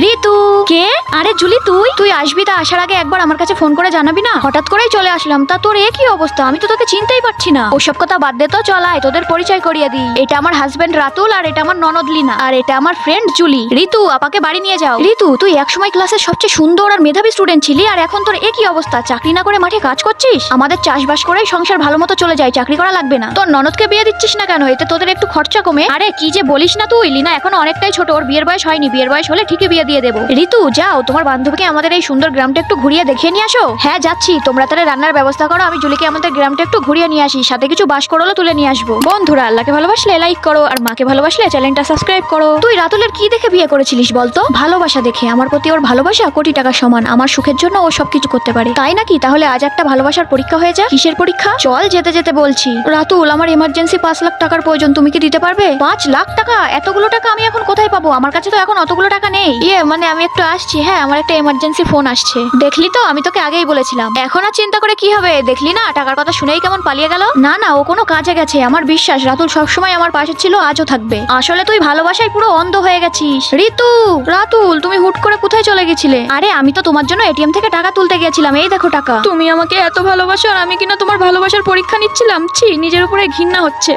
ঋতু। কে? আরে জুলি, তুই তুই আসবি তা আসার আগে একবার আমার কাছে ফোন করে জানাবি না? হঠাৎ করেই চলে আসলাম, তা তোর এ কি অবস্থা? আমি তো তোকে চিনতেই পারছি না। ওসব কথা বাদ দে তো, চল আয় তোদের পরিচয় করিয়ে দিই। এটা আমার হাজবেন্ড রাতুল, আর এটা আমার ননদ লিনা, আর এটা আমার ফ্রেন্ড জুলি। ঋতু, আপাকে বাড়ি নিয়ে যাও। ঋতু, তুই একসময় ক্লাসের সবচেয়ে সুন্দর আর মেধাবী স্টুডেন্ট ছিলি, আর এখন তোর এ কি অবস্থা? চাকরি না করে মাঠে কাজ করছিস? আমাদের চাষবাস করেই সংসার ভালো মতো চলে যায়, চাকরি করা লাগবে না। তোর ননদকে বিয়ে দিচ্ছিস না কেন? এতে তোদের একটু খরচা কমে। আরে কি যে বলিস না তুই, লিনা এখনো অনেকটাই ছোট, ওর বিয়ের বয়স হয়নি, বিয়ের বয়স হলে ঠিকই বিয়ে দিয়ে দেবো। ঋতু, যাও তোমার বান্ধবীকে আমাদের এই সুন্দর গ্রামটা একটু ঘুরিয়ে দেখিয়ে নিয়ে আসো। হ্যাঁ যাচ্ছি, তোমরা তাহলে রান্নার ব্যবস্থা করো, আমি জুলিকে আমাদের গ্রামটা একটু ঘুরিয়ে নিয়ে আসি, সাথে কিছু বাঁশকড়ালও তুলে নিয়ে আসবো। বন্ধুরা, আল্লাহকে ভালোবাসলে লাইক করো, আর মাকে ভালোবাসলে চ্যানেলটা সাবস্ক্রাইব করো। তুই রাতুলের কি দেখে বিয়ে করেছিলিস বলতো? ভালোবাসা দেখে। আমার প্রতি ওর ভালোবাসা কোটি টাকা সমান। আমার সুখের জন্য ও সবকিছু করতে পারে, তাই নাকি? তাহলে আজ একটা ভালোবাসার পরীক্ষা হয়ে যা। কিসের পরীক্ষা? চল যেতে যেতে বলছি। রাতুল, আমার ইমার্জেন্সি 5 লাখ টাকার প্রয়োজন, তুমি কি দিতে পারবে? 5 লাখ টাকা? এতগুলো টাকা আমি এখন কোথায় পাবো? আমার কাছে তো এখন অতগুলো টাকা নেই। মানে আমি একটু আসছি, হ্যাঁ আমার একটা এমার্জেন্সি ফোন আসছে। দেখলি তো, আমি তোকে আগেই বলেছিলাম। এখন আর চিন্তা করে কি হবে? দেখলি না টাকার কথা শুনেই কেমন পালিয়ে গেল। না না, ও কোনো কাজে গেছে, আমার বিশ্বাস রাতুল সবসময় আমার পাশে ছিল, আজও থাকবে। আসলে তুই ভালোবাসায় পুরো অন্ধ হয়ে গেছিস। ঋতু। রাতুল, তুমি হুট করে কোথায় চলে গেছিলে? আরে আমি তো তোমার জন্য এটিএম থেকে টাকা তুলতে গিয়েছিলাম, এই দেখো টাকা। তুমি আমাকে এত ভালোবাসো আর আমি কিনা তোমার ভালোবাসার পরীক্ষা নিচ্ছিলাম? ছি, নিজের উপরে ঘৃণা হচ্ছে।